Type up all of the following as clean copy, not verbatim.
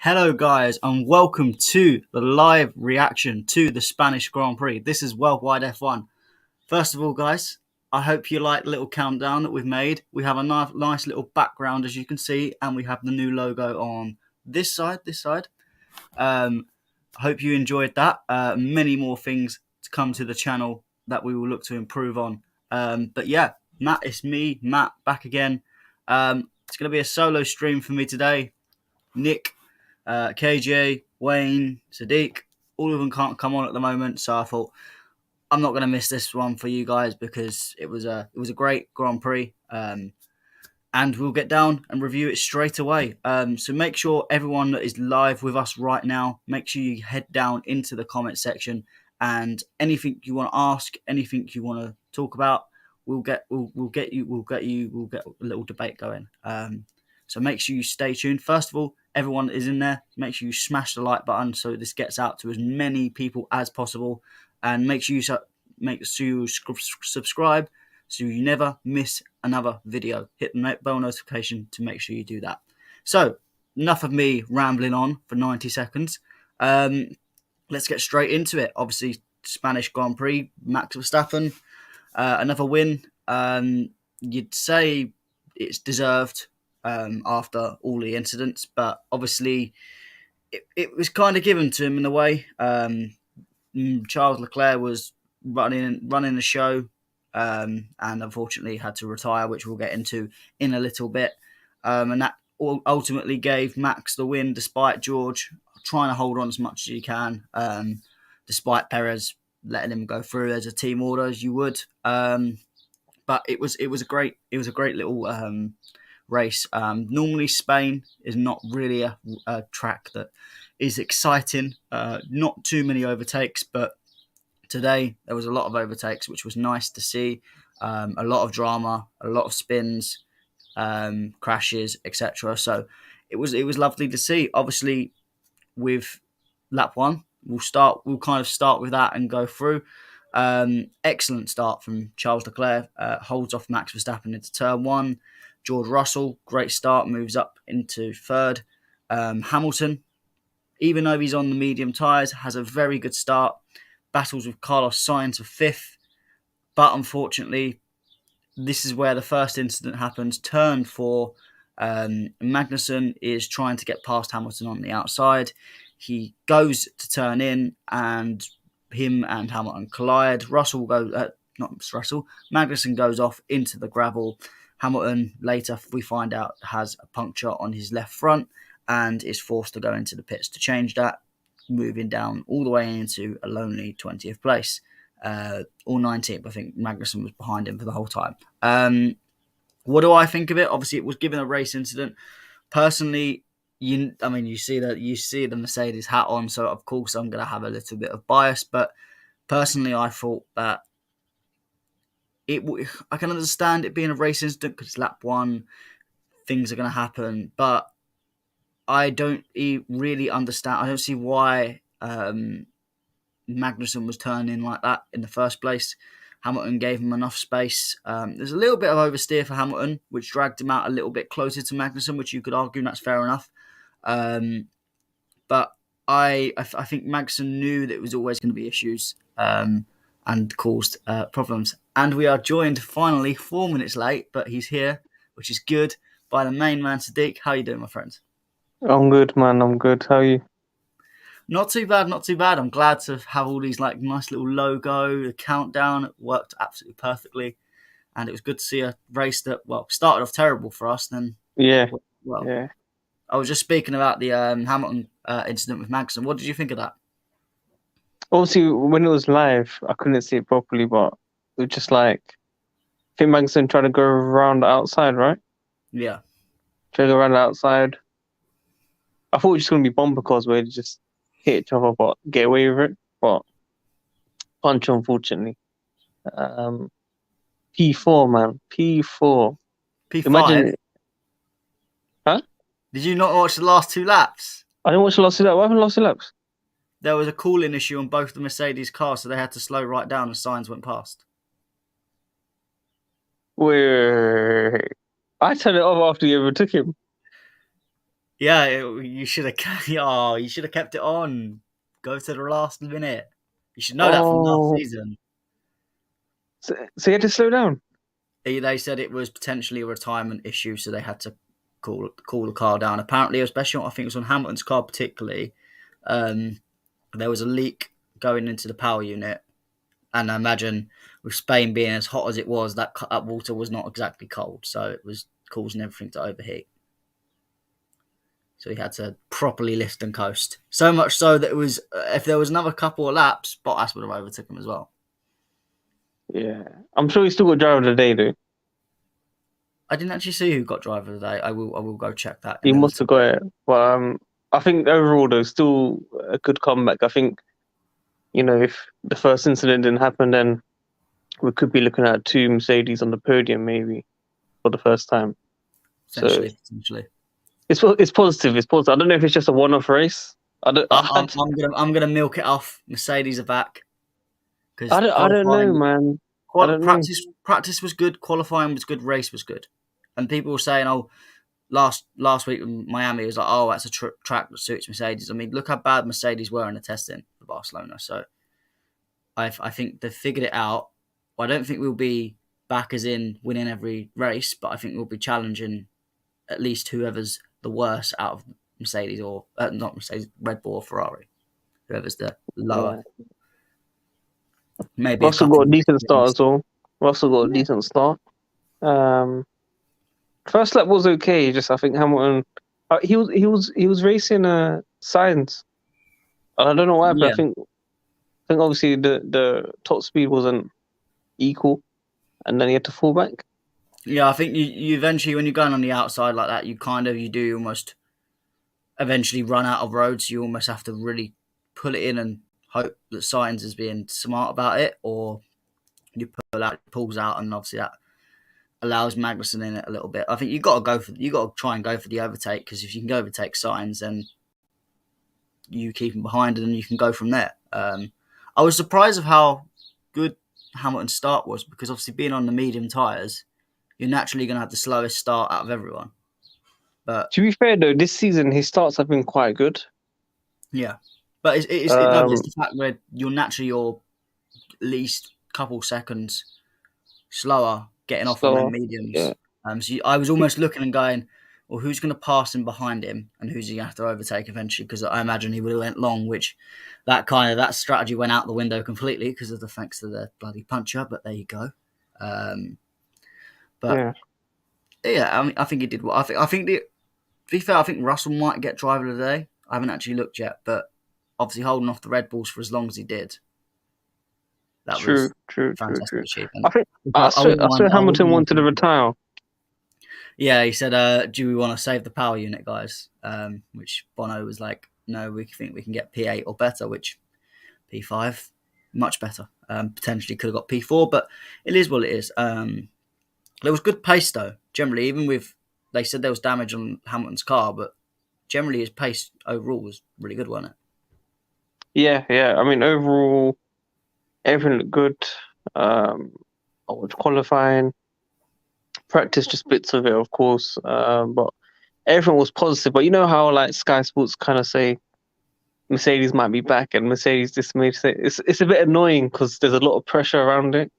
Hello, guys, and welcome to the live reaction to the Spanish Grand Prix. This is Worldwide F1. First of all, guys, I hope you like the little countdown that we've made. We have a nice little background, as you can see, and we have the new logo on this side. I hope you enjoyed that. Many more things to come to the channel that we will look to improve on. But yeah, Matt, it's me, Matt, back again. It's going to be a solo stream for me today. Nick, KJ, Wayne, Sadiq, all of them can't come on at the moment, so I thought I'm not going to miss this one for you guys because it was a great Grand Prix, and we'll get down and review it straight away. So make sure everyone that is live with us right now, make sure you head down into the comment section, and anything you want to ask, anything you want to talk about, we'll get a little debate going. So make sure you stay tuned. First of all, everyone that is in there, make sure you smash the like button so this gets out to as many people as possible. And make sure you subscribe so you never miss another video. Hit the bell notification to make sure you do that. So, enough of me rambling on for 90 seconds. Let's get straight into it. Obviously, Spanish Grand Prix, Max Verstappen, another win. You'd say it's deserved after all the incidents, but obviously it was kind of given to him in a way. Charles Leclerc was running the show, and unfortunately had to retire, which we'll get into in a little bit. And that ultimately gave Max the win, despite George trying to hold on as much as he can, despite Perez letting him go through as a team order as you would. But it was a great little race. Normally Spain is not really a track that is exciting. Not too many overtakes, but today there was a lot of overtakes, which was nice to see. A lot of drama, a lot of spins, crashes, etc. So it was lovely to see. Obviously, with lap one, we'll kind of start with that and go through. Excellent start from Charles Leclerc. Holds off Max Verstappen into turn one. George Russell, great start, moves up into third. Hamilton, even though he's on the medium tyres, has a very good start. Battles with Carlos Sainz for fifth. But unfortunately, this is where the first incident happens. Turn four, Magnussen is trying to get past Hamilton on the outside. He goes to turn in, and him and Hamilton collide. Magnussen goes off into the gravel. Hamilton, later we find out, has a puncture on his left front and is forced to go into the pits to change that, moving down all the way into a lonely 20th place. Or 19th, I think Magnussen was behind him for the whole time. What do I think of it? Obviously, it was given a race incident. Personally, you see the Mercedes hat on, so of course I'm going to have a little bit of bias, but personally I thought that I can understand it being a race incident because it's lap one, things are going to happen, but I don't really understand. I don't see why Magnussen was turning like that in the first place. Hamilton gave him enough space. There's a little bit of oversteer for Hamilton, which dragged him out a little bit closer to Magnussen, which you could argue that's fair enough. But I think Magnussen knew that it was always going to be issues and caused problems. And we are joined finally 4 minutes late, but he's here, which is good, by the main man, Sadiq. How are you doing, my friend? I'm good, man. I'm good. How are you? Not too bad. I'm glad to have all these nice little logo, the countdown. It worked absolutely perfectly, and it was good to see a race that started off terrible for us. Then Yeah. I was just speaking about the Hamilton incident with Magnussen. What did you think of that? Obviously, when it was live, I couldn't see it properly, but it was just I think Magnussen tried to go around the outside, right? Yeah. Tried to go around the outside. I thought it was just going to be bumper cars where they just hit each other, but get away with it. But punch, unfortunately. P4, man. P4. P5? Imagine. Huh? Did you not watch the last two laps? I didn't watch the last two laps. What happened last two laps? There was a cooling issue on both the Mercedes cars, so they had to slow right down as Sainz went past. Wait. I turned it off after you overtook him. Yeah, you should have. Oh, you should have kept it on. Go to the last minute. You should know that from last Oh, season. so you had to slow down. They said it was potentially a retirement issue, so they had to call the car down. Apparently, especially I think it was on Hamilton's car particularly. Um, there was a leak going into the power unit, and I imagine with Spain being as hot as it was, that water was not exactly cold, so it was causing everything to overheat. So he had to properly lift and coast. So much so that it was, if there was another couple of laps, Bottas would have overtook him as well. Yeah, I'm sure he's still got driver of the day though. I didn't actually see who got driver of the day. I will go check that He must have inevitably. got it. But I think overall though, still a good comeback. I think if the first incident didn't happen, then we could be looking at two Mercedes on the podium maybe for the first time. So Potentially. it's positive. It's positive. I don't know if it's just a one-off race. I don't. I'm gonna milk it off. Mercedes are back because I don't know, qualifying, man. I don't know. practice was good, qualifying was good, race was good, and people were saying, "Oh, last week in Miami was like, oh, that's a track that suits Mercedes." I mean, look how bad Mercedes were in the testing for Barcelona. So I think they've figured it out. I don't think we'll be back as in winning every race, but I think we'll be challenging at least whoever's the worst out of Mercedes or not Mercedes, Red Bull or Ferrari, whoever's the lower. Yeah. Maybe a Russell couple got a of decent start things. as well. Russell got a Yeah. decent start. Um, First lap was okay. Just I think Hamilton. He was racing Sainz. I don't know what happened. Yeah. I think obviously the top speed wasn't equal, and then he had to fall back. Yeah, I think you eventually, when you're going on the outside like that, you do almost eventually run out of roads. You almost have to really pull it in and hope that Sainz is being smart about it, or you pulls out, and obviously that allows Magnussen in it a little bit. I think you got to try and go for the overtake, because if you can go overtake Sainz, then you keep him behind, and then you can go from there. I was surprised of how good Hamilton's start was, because obviously being on the medium tyres, you're naturally going to have the slowest start out of everyone. But To be fair though, this season his starts have been quite good. yeah, but no, but it's Um, the fact where your least couple seconds slower getting off on them so mediums. yeah, I was almost looking and going, well, who's going to pass him behind him, and who's he going to have to overtake eventually? Because I imagine he would have went long, which that strategy went out the window completely because of the thanks to the bloody puncher. But there you go. Um, but yeah. yeah, I mean, I think he did well. To be fair, I think Russell might get driver of the day. I haven't actually looked yet, but obviously holding off the Red Bulls for as long as he did, that True, was true, a true, fantastic true. achievement. I think I wouldn't I swear mind. I wouldn't Hamilton mind. wanted to retire. Yeah, he said, "Do we want to save the power unit, guys?" Which Bono was like, "No, we think we can get P8 or better." Which P5, much better. Potentially could have got P4, but it is what it is. There was good pace though. Generally, even with they said there was damage on Hamilton's car, but generally his pace overall was really good, wasn't it? Yeah, yeah. I mean, overall, everything looked good. I was qualifying, practice just bits of it, of course. But everything was positive. But you know how like Sky Sports kind of say Mercedes might be back and Mercedes this may say it's a bit annoying because there's a lot of pressure around it.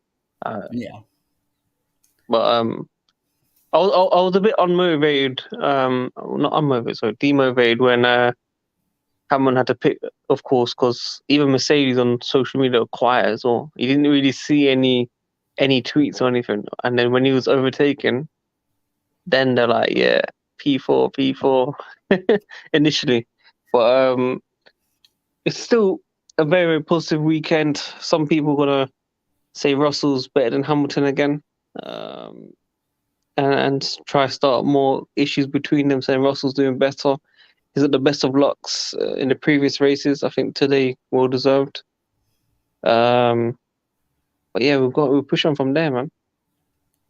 Uh, Yeah, but I was a bit unmotivated. Not unmotivated, sorry, demotivated when Hamilton had to pick, of course, because even Mercedes on social media were quiet as well. You didn't really see any tweets or anything. And then when he was overtaken, then they're like, yeah, P4, P4 initially. But it's still a very, very positive weekend. Some people are gonna say Russell's better than Hamilton again. Um, and try to start more issues between them, saying Russell's doing better. He's at the best of lucks in the previous races. I think today well deserved. Um, but yeah, we'll push on from there, man.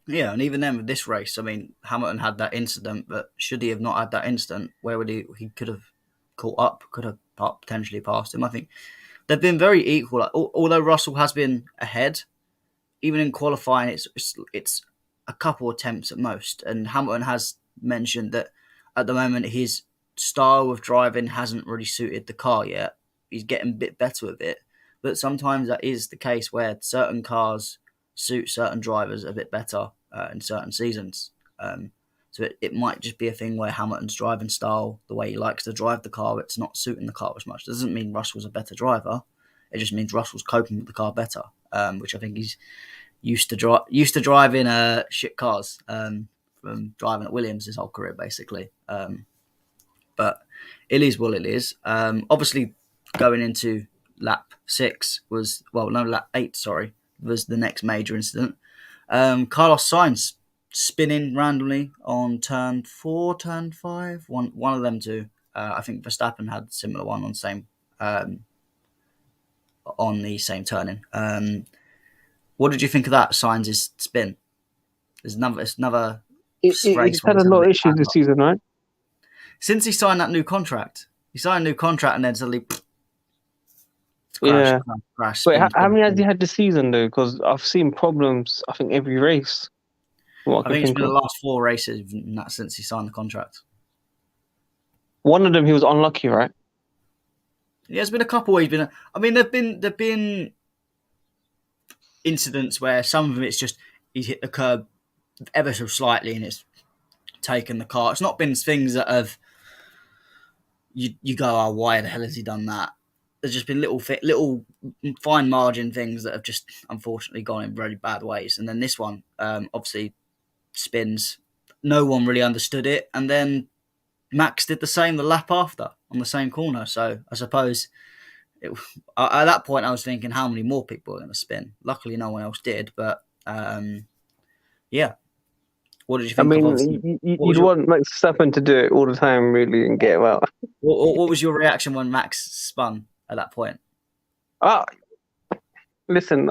yeah, and even then with this race, I mean, Hamilton had that incident, but should he have not had that incident, where would he? He could have caught up, could have potentially passed him. I think they've been very equal. Like, although Russell has been ahead, even in qualifying, it's a couple attempts at most. And Hamilton has mentioned that at the moment style of driving hasn't really suited the car yet. He's getting a bit better with it, but sometimes that is the case where certain cars suit certain drivers a bit better in certain seasons. So it might just be a thing where Hamilton's driving style, the way he likes to drive the car, it's not suiting the car as much. It doesn't mean Russell's a better driver. It just means Russell's coping with the car better, which I think he's used to driving shit cars from driving at Williams his whole career, basically. But it is what it is. Obviously, going into lap 8, sorry, was the next major incident. Carlos Sainz spinning randomly on turn 4, turn 5, one of them two. I think Verstappen had a similar one on the same turning. What did you think of that Sainz's spin? There's another He's race had a lot of issues this season, right? Since he signed that new contract. He signed a new contract and then suddenly crash. Wait, how many has he had this season though? Because I've seen problems, I think, every race. I think it's been the last 4 races since he signed the contract. One of them he was unlucky, right? Yeah, there's been a couple where there've been incidents where some of them it's just he's hit the curb ever so slightly and it's taken the car. It's not been things that have you go, oh, why the hell has he done that? There's just been little fine margin things that have just unfortunately gone in really bad ways. And then this one, obviously, spins. No one really understood it. And then Max did the same the lap after on the same corner. So I suppose at that point I was thinking how many more people are going to spin. Luckily, no one else did. But yeah. What did you think? You'd want Max Verstappen to do it all the time, really, and get him out. What was your reaction when Max spun at that point? Listen,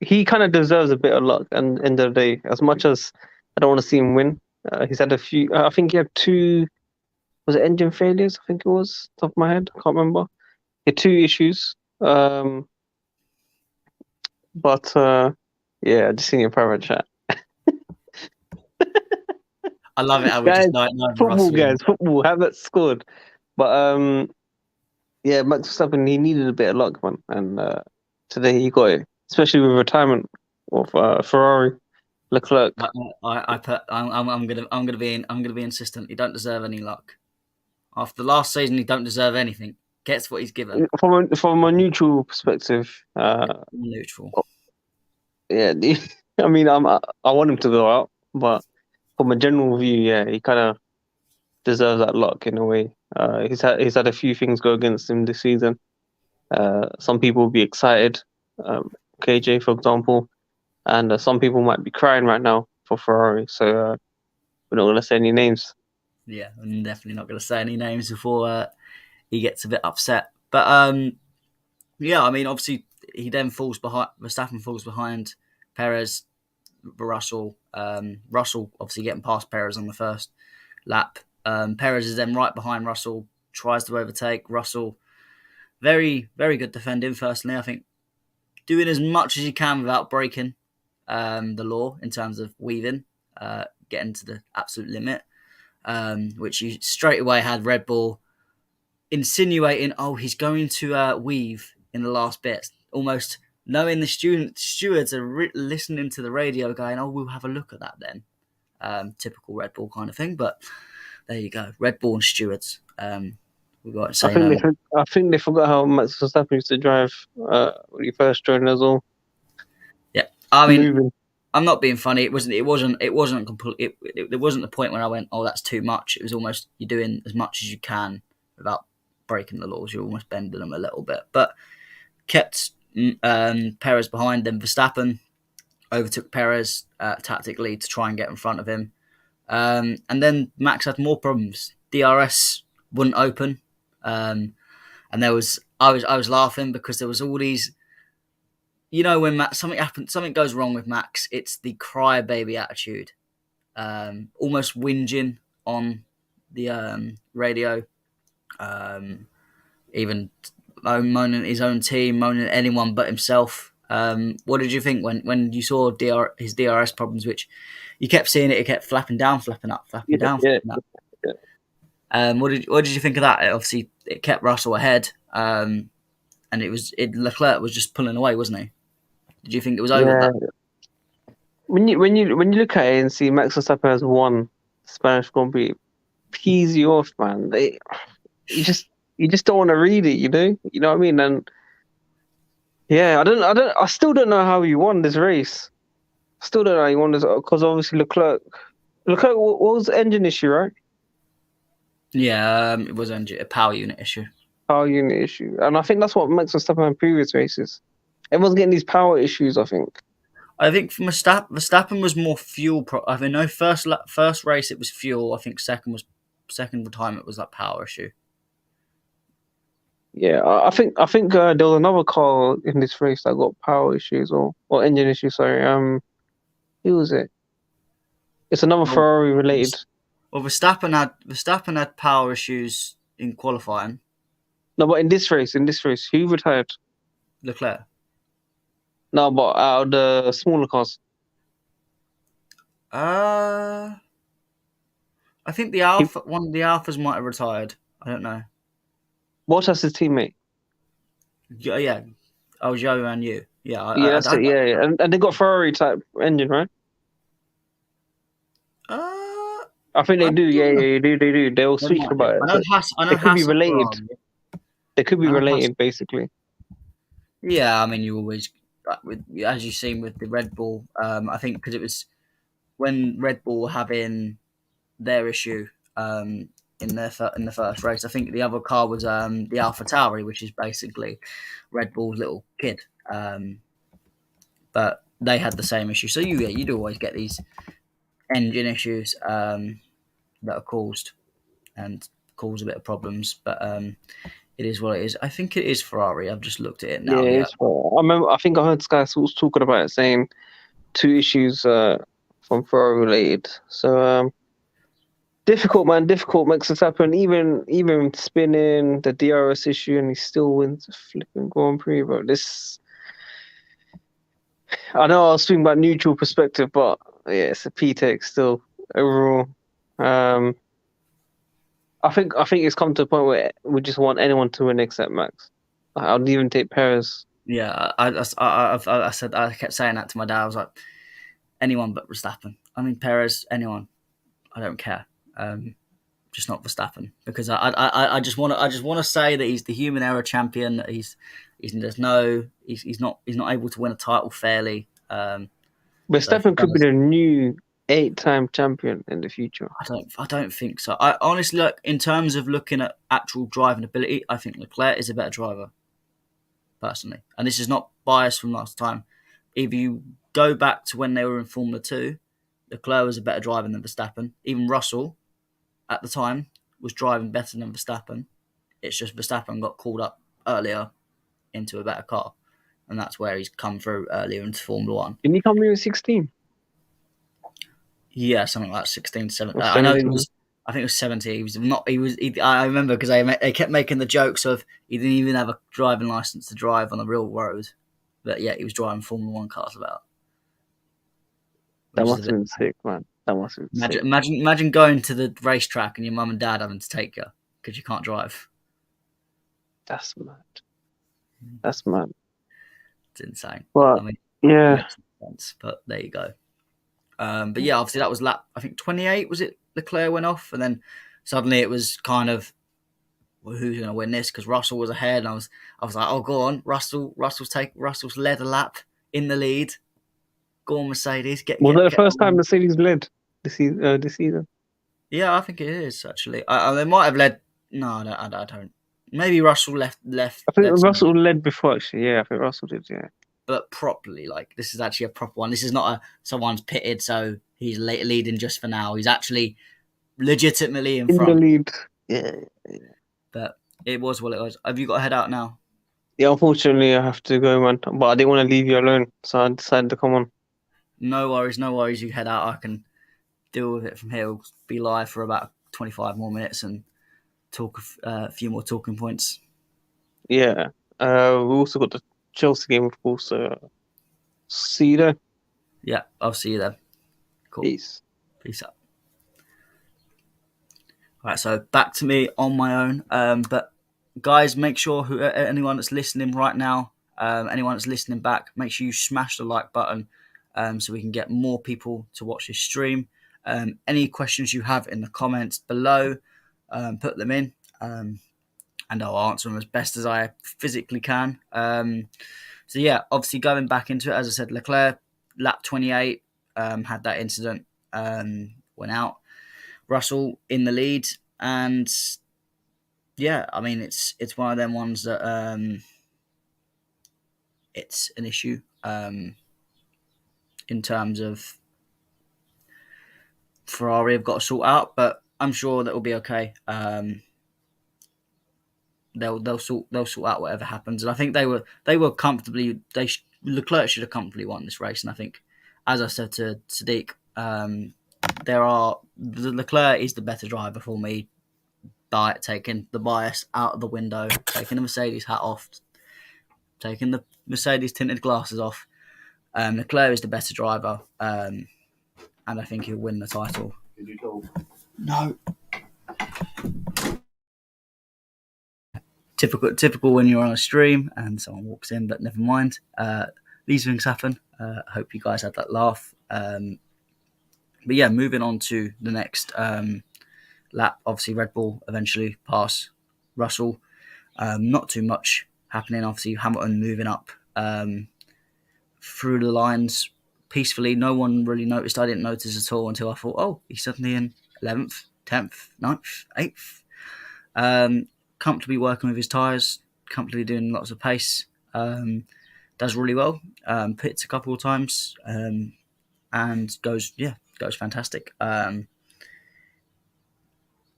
he kind of deserves a bit of luck. And end of the day, as much as I don't want to see him win, he's had a few. I think he had 2. Was it engine failures? I think it was. Top of my head, I can't remember. He had 2 issues. But yeah, just seen your private chat. I love it how we just know football, have that scored. But yeah, Max Verstappen, he needed a bit of luck, man, and today he got it, especially with retirement of Ferrari, Leclerc. I'm gonna be insistent. He don't deserve any luck. After the last season, he don't deserve anything. Gets what he's given. From a neutral perspective, neutral. Yeah, I mean, I want him to go out, but from a general view, yeah, he kind of deserves that luck in a way. He's had a few things go against him this season. Some people will be excited, KJ, for example, and some people might be crying right now for Ferrari. So we're not going to say any names. Yeah, I'm definitely not going to say any names before he gets a bit upset. But yeah, I mean, obviously he then falls behind. Verstappen falls behind Perez. Russell obviously getting past Perez on the first lap. Perez is then right behind Russell, tries to overtake Russell. Very, very good defending, personally. I think doing as much as you can without breaking the law in terms of weaving, getting to the absolute limit, which you straight away had Red Bull insinuating, oh, he's going to weave in the last bit, almost knowing the stewards are listening to the radio going, oh, we'll have a look at that then. Typical Red Bull kind of thing, but there you go. Red Bull and stewards. We've got to say I think they forgot how Max Verstappen used to drive when he first joined as well. Yeah, I mean, I'm not being funny. It wasn't complete. It wasn't the point when I went, oh, that's too much. It was almost you're doing as much as you can without breaking the laws. You're almost bending them a little bit, but kept Perez behind. Then Verstappen overtook Perez tactically to try and get in front of him, and then Max had more problems. DRS wouldn't open, and I was laughing because there was all these. You know, when something goes wrong with Max, it's the crybaby attitude, almost whinging on the radio, even moaning at his own team, moaning at anyone but himself. What did you think when you saw his DRS problems, which you kept seeing it kept flapping down, flapping up, flapping down, flapping up. Yeah. What did you think of that? Obviously, it kept Russell ahead, and Leclerc was just pulling away, wasn't he? Did you think it was over Yeah. that? When you look at it and see Max Verstappen has won Spanish Grand Prix, peas you off, man. You just you just don't want to read it, you know. You know what I mean? And yeah, I still don't know how he won this race. I still don't know how he won this because obviously Leclerc, what was the engine issue, right? Yeah, it was a power unit issue. Power unit issue, and I think that's what Max Verstappen in previous races. Everyone's getting these power issues, I think. I think for Verstappen was more fuel. I mean, no, first race it was fuel. I think second time it was that power issue. Yeah, I think there was another car in this race that got power issues or engine issues. Sorry, who was it? It's another Well, Ferrari related. well, Verstappen had power issues in qualifying. No, but in this race, who retired? Leclerc. No, but out of the smaller cars, Uh, I think he, one of the Alphas might have retired. I don't know. Bottas' teammate. Yeah, yeah. Oh, Joe and you. Yeah, Yeah, I that's it. don't Yeah, yeah. And they got Ferrari type engine, right? know. I think I they do. Yeah, don't know. yeah, they do. They will They speak might do. about it. I know So Haas. I know they could be Haas are related. Ferrari. They could be I know Haas. related, basically. Yeah, I mean, you always, as you've seen with the Red Bull. I think because it was when Red Bull were having their issue in the first race. I think the other car was the Alpha Tauri, which is basically Red Bull's little kid. But they had the same issue. So you'd always get these engine issues that are caused and cause a bit of problems. But it is what it is. I think it is Ferrari. I've just looked at it Yeah, now. Yeah. it's. I remember. I think I heard Sky Sports talking about it, saying two issues from Ferrari related. So difficult, man. Difficult makes it happen. Even spinning the DRS issue, and he still wins the flipping Grand Prix, bro. This. I know I was speaking about neutral perspective, but yeah, it's a P-Tech still overall. Um, I think it's come to a point where we just want anyone to win except Max. I'd even take Perez. Yeah, I kept saying that to my dad. I was like, anyone but Verstappen. I mean, Perez, anyone. I don't care. Just not Verstappen because I just want to say that he's the human error champion. That he's not able to win a title fairly. But So if he Verstappen could be does, the new 8-time champion in the future. I don't think so. I honestly look in terms of looking at actual driving ability. I think Leclerc is a better driver personally, and this is not biased from last time. If you go back to when they were in Formula 2, Leclerc was a better driver than Verstappen. Even Russell, at the time, was driving better than Verstappen. It's just Verstappen got called up earlier into a better car, and that's where he's come through earlier into Formula 1. Didn't he come here with 16 Yeah, something like 16, 17. or I know he 17? was. I think it was 70. He was not. He was. I remember because they kept making the jokes of he didn't even have a driving license to drive on the real road, but yeah, he was driving Formula 1 cars about. That Which is a must have bit. been sick, man. That must have been sick. Imagine going to the racetrack and your mum and dad having to take you because you can't drive. That's mad. That's mad. It's insane. But I mean, it yeah, makes sense, but there you go. But yeah, obviously that was lap. I think 28 was it. Leclerc went off, and then suddenly it was kind of, well, who's going to win this? Because Russell was ahead, and I was like, oh, go on, Russell's led a lap in the lead. Go on, Mercedes, was that the get first time on. Mercedes led this season? Yeah, I think it is actually. They might have led. No, I don't. Maybe Russell I think led some, Russell led before actually. Yeah, I think Russell did. Yeah. but properly. Like this is actually a proper one. This is not someone's pitted, so he's leading just for now. He's actually legitimately in In the front. lead. Yeah. But it was what it was. Have you got to head out now? Yeah, unfortunately, I have to go, man. But I didn't want to leave you alone, so I decided to come on. No worries, no worries. You head out. I can deal with it from here. We'll be live for about 25 more minutes and talk a few more talking points. Yeah. We also got the Chelsea game, of course. See you there. Yeah, I'll see you then. Cool. Peace. Peace out. Right, so back to me on my own. But guys, make sure anyone that's listening right now, anyone that's listening back, make sure you smash the like button, so we can get more people to watch this stream. Any questions you have in the comments below, put them in, and I'll answer them as best as I physically can. So yeah, obviously going back into it, as I said, Leclerc lap 28 had that incident, went out. Russell in the lead, and yeah, I mean it's one of them ones that it's an issue in terms of Ferrari have got to sort out, but I'm sure that will be okay. They'll sort out whatever happens, and I think they were comfortably Leclerc should have comfortably won this race, and I think, as I said to Sadiq, Leclerc is the better driver for me. Taking the bias out of the window, taking the Mercedes hat off, taking the Mercedes tinted glasses off. Leclerc is the better driver, and I think he'll win the title. Did you talk? No. Typical when you're on a stream and someone walks in, but never mind. These things happen. I hope you guys had that laugh. But yeah, moving on to the next lap. Obviously, Red Bull eventually pass Russell. Not too much happening. Obviously, Hamilton moving up through the lines peacefully. No one really noticed. I didn't notice at all until I thought, oh, he's suddenly in 11th, 10th, 9th, 8th. Comfortably working with his tyres, comfortably doing lots of pace. Does really well. Pits a couple of times and goes fantastic.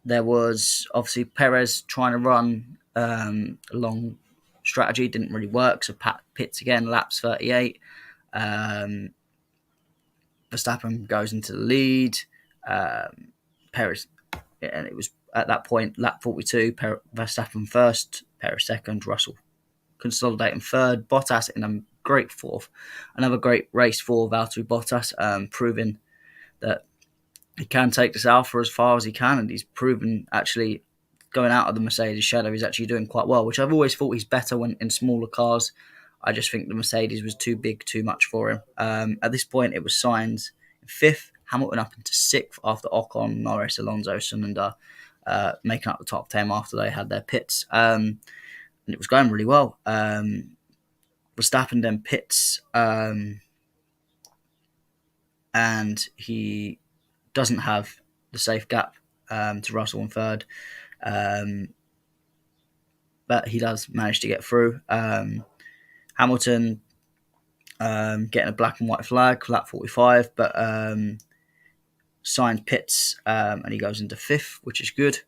There was obviously Perez trying to run a long strategy, didn't really work. So pits again, laps 38. Verstappen goes into the lead. Perez, and it was at that point, lap 42, Verstappen first, Perez second, Russell consolidating third, Bottas in a great fourth. Another great race for Valtteri Bottas, proving that he can take this Alpha as far as he can, and he's proven actually going out of the Mercedes shadow, he's actually doing quite well, which I've always thought he's better when in smaller cars. I just think the Mercedes was too big, too much for him. At this point, it was Sainz in fifth, Hamilton up into sixth after Ocon, Norris, Alonso, Sunoda making up the top 10 after they had their pits. And it was going really well. Verstappen then pits, and he doesn't have the safe gap to Russell in third. But he does manage to get through. Hamilton getting a black and white flag, lap 45, but Sainz pits and he goes into fifth, which is good.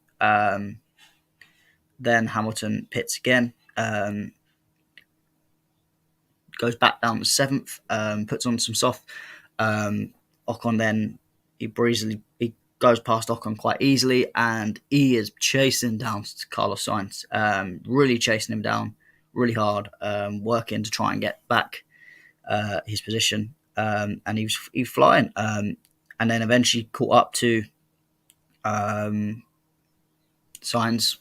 Then Hamilton pits again, goes back down to seventh, puts on some soft. Ocon then he goes past Ocon quite easily, and he is chasing down Carlos Sainz, really chasing him down really hard, working to try and get back his position, and he was flying, and then eventually caught up to Sainz.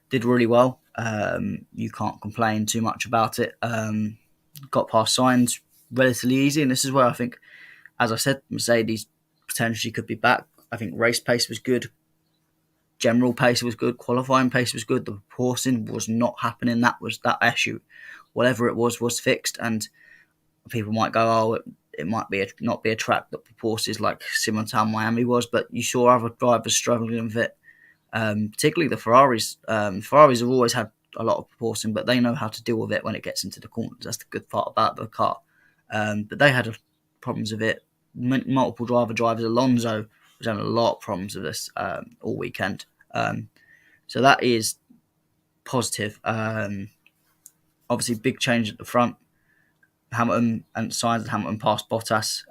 Did really well. You can't complain too much about it. Got past Sainz relatively easy, and this is where I think, as I said, Mercedes potentially could be back. I think race pace was good, general pace was good, qualifying pace was good. The proportion was not happening. That was that issue. Whatever it was fixed, and people might go, oh, it might be not be a track that proportions like Simmentown Miami was, but you saw other drivers struggling with it. Particularly the Ferraris. Ferraris have always had a lot of proportion, but they know how to deal with it when it gets into the corners. That's the good part about the car. But they had problems with it. Multiple drivers. Alonso was having a lot of problems with this all weekend. So that is positive. Obviously, big change at the front. Hamilton and Sainz and Hamilton passed Bottas.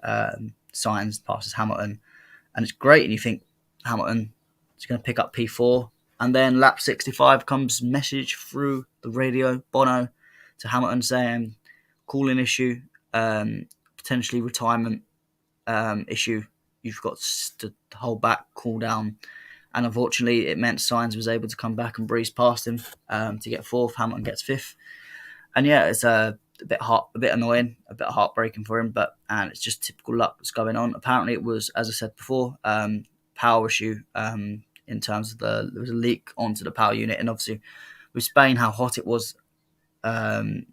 Sainz passes Hamilton, and it's great. And you think Hamilton is going to pick up P4, and then lap 65 comes message through the radio, Bono, to Hamilton saying cooling issue, potentially retirement issue. You've got to hold back, cool down. and unfortunately, it meant Sainz was able to come back and breeze past him to get fourth. Hamilton gets fifth, and yeah, it's a bit hot, a bit annoying, a bit heartbreaking for him, and it's just typical luck that's going on. Apparently, it was, as I said before, power issue in terms of there was a leak onto the power unit, and obviously with Spain, how hot it was an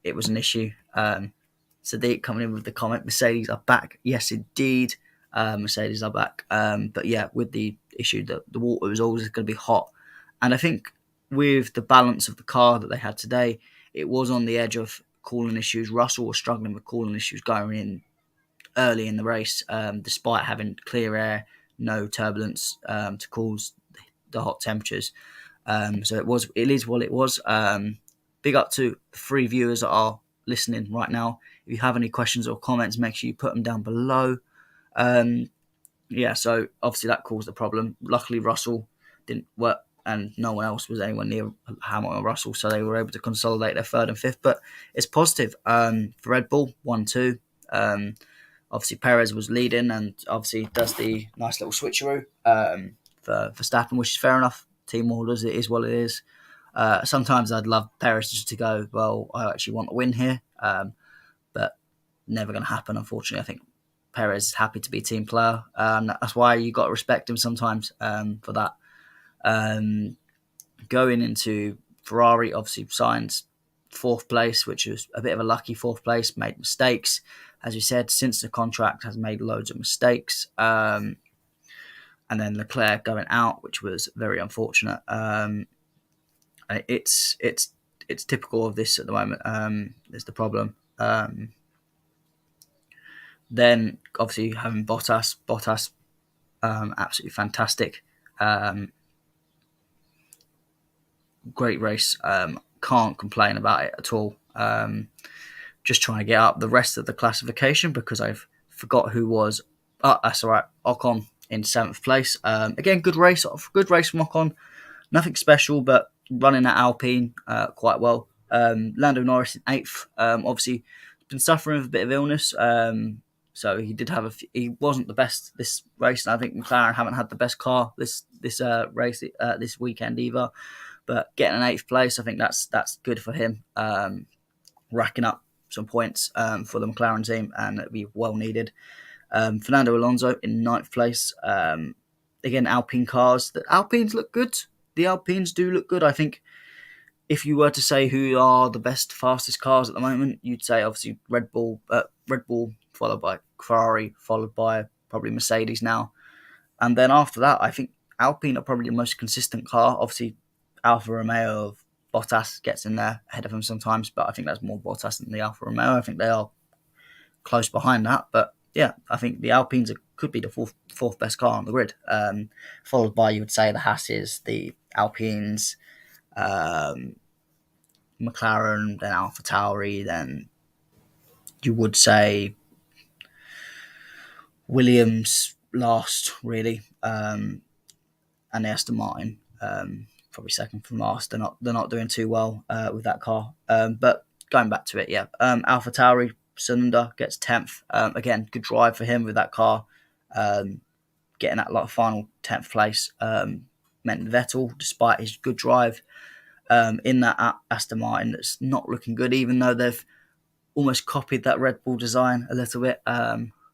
issue. Sadiq coming in with the comment, Mercedes are back. Yes, indeed, Mercedes are back. But yeah, with the issue that the water was always going to be hot, and I think with the balance of the car that they had today, it was on the edge of cooling issues. Russell was struggling with cooling issues going in early in the race, despite having clear air, no turbulence to cause the hot temperatures. So it is what it was. Big up to the 3 viewers that are listening right now. If you have any questions or comments, make sure you put them down below. So obviously that caused the problem. Luckily, Russell didn't work, and no one else was anywhere near Hamilton or Russell, so they were able to consolidate their third and fifth. But it's positive for Red Bull, 1-2. Obviously, Perez was leading, and obviously does the nice little switcheroo for Verstappen, which is fair enough. Team orders, it is what it is. Sometimes I'd love Perez just to go, well, I actually want to win here, but never going to happen, unfortunately. I think Perez is happy to be team player. That's why you got to respect him sometimes for that. Going into Ferrari, obviously Sainz 4th place, which was a bit of a lucky 4th place, made mistakes. As you said, since the contract has made loads of mistakes. And then Leclerc going out, which was very unfortunate. It's typical of this at the moment. Is the problem. Then obviously having Bottas, absolutely fantastic. Great race. Can't complain about it at all. Just trying to get up the rest of the classification because I've forgot who was. That's all right. Ocon in 7th place. Again, good race from Ocon. Nothing special, but running at Alpine quite well. Lando Norris in 8th. Obviously, been suffering with a bit of illness. So he did have he wasn't the best this race, and I think McLaren haven't had the best car this race this weekend either. But getting an 8th place, I think that's good for him. Racking up some points for the McLaren team, and it'll be well needed. Fernando Alonso in 9th place. Again, Alpine cars. The Alpines look good. The Alpines do look good. I think if you were to say who are the best, fastest cars at the moment, you'd say obviously Red Bull, followed by Ferrari, followed by probably Mercedes now. And then after that, I think Alpine are probably the most consistent car. Obviously, Alfa Romeo of Bottas gets in there ahead of him sometimes, but I think that's more Bottas than the Alfa Romeo. I think they are close behind that. But yeah, I think the Alpines could be the fourth best car on the grid, followed by, you would say, the Hasses, the Alpines, McLaren, then AlphaTauri, then you would say Williams last, really, and the Aston Martin probably second from last. They're not doing too well with that car. But going back to it, yeah, AlphaTauri Cylinder gets 10th. Again, good drive for him with that car. Getting that final 10th place meant Vettel, despite his good drive in that Aston Martin, that's not looking good, even though they've almost copied that Red Bull design a little bit.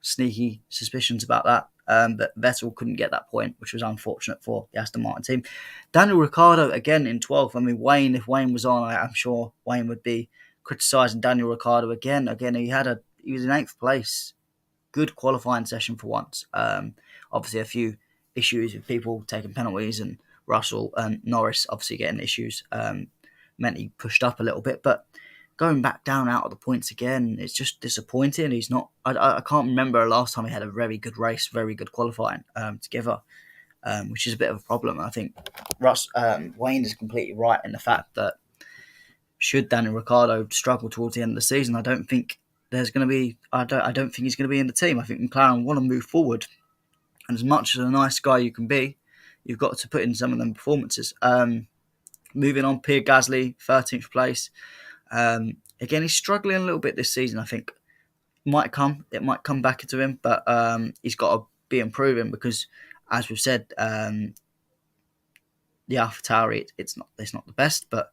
Sneaky suspicions about that. But Vettel couldn't get that point, which was unfortunate for the Aston Martin team. Daniel Ricciardo, again, in 12th. I mean, if Wayne was on, I'm sure Wayne would be criticising Daniel Ricciardo again. He was in 8th place. Good qualifying session for once. Obviously, a few issues with people taking penalties, and Russell and Norris obviously getting issues. Meant he pushed up a little bit, but going back down out of the points again, it's just disappointing. He's not. I can't remember the last time he had a very good race, very good qualifying together, which is a bit of a problem. I think Wayne is completely right in the fact that should Daniel Ricciardo struggle towards the end of the season, I don't think there's going to be. I don't think he's going to be in the team. I think McLaren want to move forward, and as much as a nice guy you can be, you've got to put in some of them performances. Moving on, Pierre Gasly, 13th place. Again, he's struggling a little bit this season. I think it might come back into him, but he's got to be improving because, as we've said, the AlphaTauri, it's not the best, but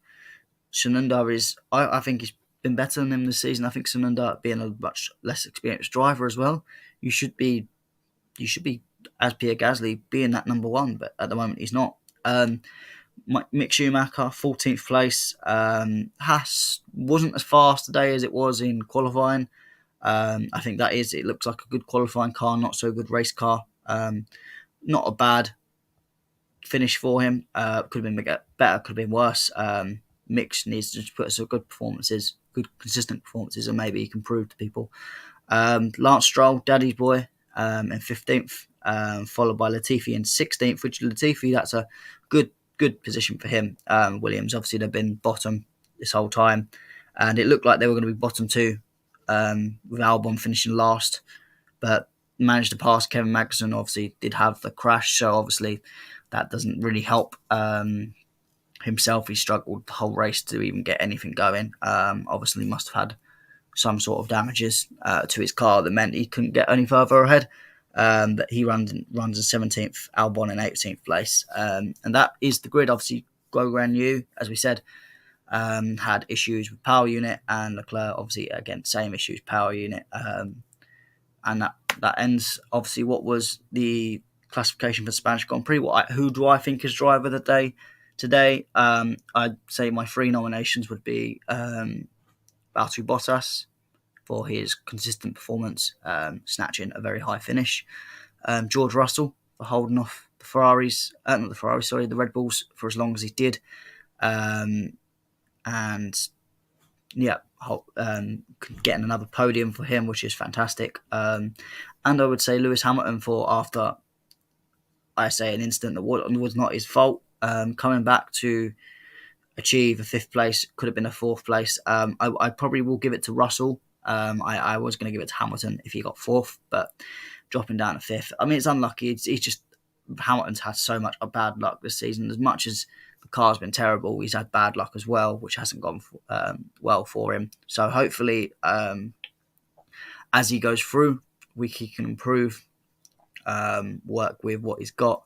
Tsunoda is, I think he's been better than him this season. I think Tsunoda, being a much less experienced driver as well, you should be, as Pierre Gasly, being that number one, but at the moment he's not. Mick Schumacher, 14th place. Haas wasn't as fast today as it was in qualifying. I think it looks like a good qualifying car, not so good race car. Not a bad finish for him. Could have been better, could have been worse. Mick needs to just put some good performances, good consistent performances, and maybe he can prove to people. Lance Stroll, Daddy's boy, in 15th, followed by Latifi in 16th, which Latifi, that's a good position for him. Williams, obviously, they've been bottom this whole time, and it looked like they were going to be bottom too, with Albon finishing last, but managed to pass Kevin Magnussen. Obviously, did have the crash, so obviously that doesn't really help himself. He struggled the whole race to even get anything going. Obviously, must have had some sort of damages to his car that meant he couldn't get any further ahead. But he runs in 17th, Albon in 18th place. And that is the grid. Obviously, Guo Yu, as we said, had issues with power unit, and Leclerc, obviously, again, same issues, power unit. And that ends, obviously, what was the classification for the Spanish Grand Prix. Who do I think is driver of the day today? I'd say my 3 nominations would be Valtteri Bottas for his consistent performance, snatching a very high finish. George Russell for holding off the Red Bulls for as long as he did. And yeah, getting another podium for him, which is fantastic. And I would say Lewis Hamilton for, after I say an incident that was not his fault, coming back to achieve a 5th place, could have been a 4th place. I probably will give it to Russell. I was going to give it to Hamilton if he got 4th, but dropping down to 5th. I mean, it's unlucky. Hamilton's had so much bad luck this season. As much as the car's been terrible, he's had bad luck as well, which hasn't gone well for him. So hopefully, as he goes through, he can improve, work with what he's got,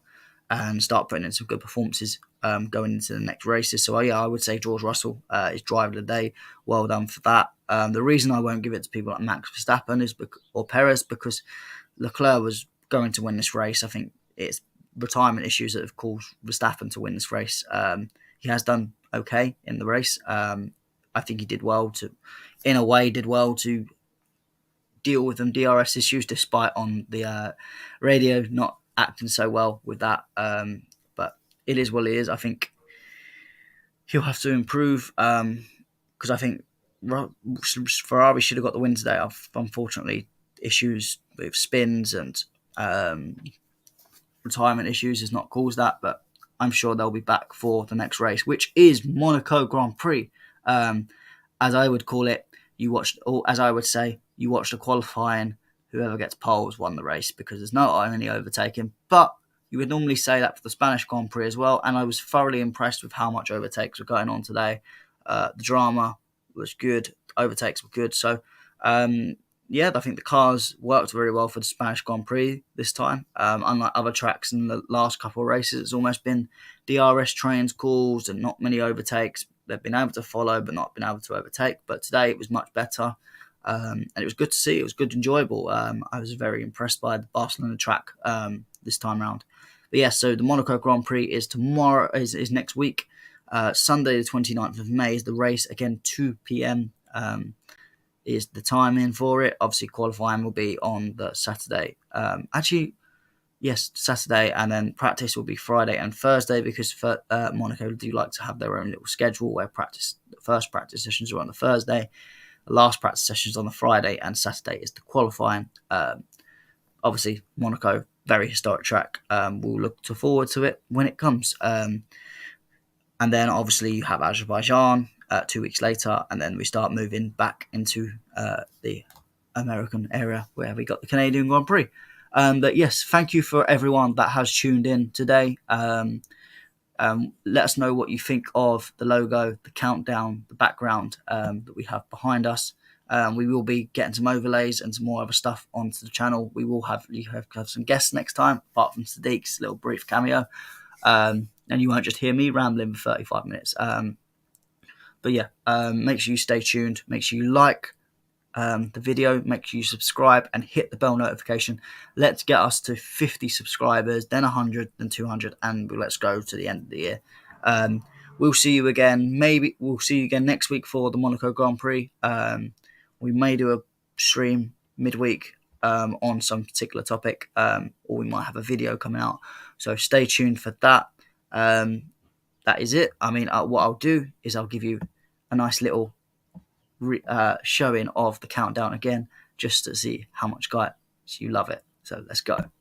and start putting in some good performances going into the next races. So I would say George Russell is driver of the day. Well done for that. The reason I won't give it to people like Max Verstappen or Perez, because Leclerc was going to win this race. I think it's retirement issues that have caused Verstappen to win this race. He has done okay in the race. I think he did well to deal with them DRS issues, despite on the radio not acting so well with that. But it is what it is. I think he'll have to improve, because I think Ferrari should have got the win today. Unfortunately, issues with spins and retirement issues has not caused that, but I'm sure they'll be back for the next race, which is Monaco Grand Prix. As I would call it, you watch the qualifying, whoever gets poles won the race, because there's no any overtaking. But you would normally say that for the Spanish Grand Prix as well, and I was thoroughly impressed with how much overtakes were going on today. The drama was good, overtakes were good. So, I think the cars worked very well for the Spanish Grand Prix this time. Unlike other tracks in the last couple of races, it's almost been DRS trains caused and not many overtakes. They've been able to follow but not been able to overtake. But today it was much better. And it was good to see. It was good, enjoyable. I was very impressed by the Barcelona track this time around. But yeah, so the Monaco Grand Prix is tomorrow, is next week. Sunday the 29th of May is the race. Again, 2 p.m. Is the timing for it. Obviously, qualifying will be on the Saturday. Saturday, and then practice will be Friday and Thursday, because Monaco do like to have their own little schedule where the first practice sessions are on the Thursday, the last practice sessions on the Friday, and Saturday is the qualifying. Obviously, Monaco, very historic track. We'll look forward to it when it comes. And then obviously you have Azerbaijan 2 weeks later, and then we start moving back into the American area where we got the Canadian Grand Prix. But yes, thank you for everyone that has tuned in today. Let us know what you think of the logo, the countdown, the background that we have behind us. We will be getting some overlays and some more other stuff onto the channel. We will have some guests next time, apart from Sadiq's little brief cameo. and you won't just hear me rambling for 35 minutes. But yeah, make sure you stay tuned. Make sure you like the video. Make sure you subscribe and hit the bell notification. Let's get us to 50 subscribers, then 100, then 200, and let's go to the end of the year. We'll see you again. Maybe we'll see you again next week for the Monaco Grand Prix. We may do a stream midweek on some particular topic, or we might have a video coming out. So stay tuned for that. That is it. I mean, what I'll do is I'll give you a nice little showing of the countdown again, just to see how much, guys, you love it. So let's go.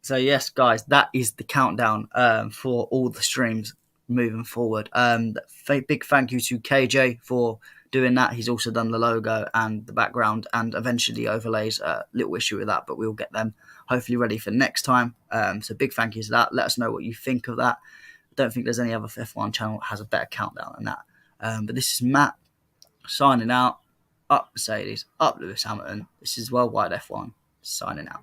So yes, guys, that is the countdown for all the streams moving forward. Big thank you to KJ for doing that. He's also done the logo and the background and eventually overlays. Little issue with that, but we'll get them hopefully ready for next time. So big thank you to that. Let us know what you think of that. I don't think there's any other F1 channel that has a better countdown than that. But this is Matt signing out. Up Mercedes, up Lewis Hamilton. This is Worldwide F1 signing out.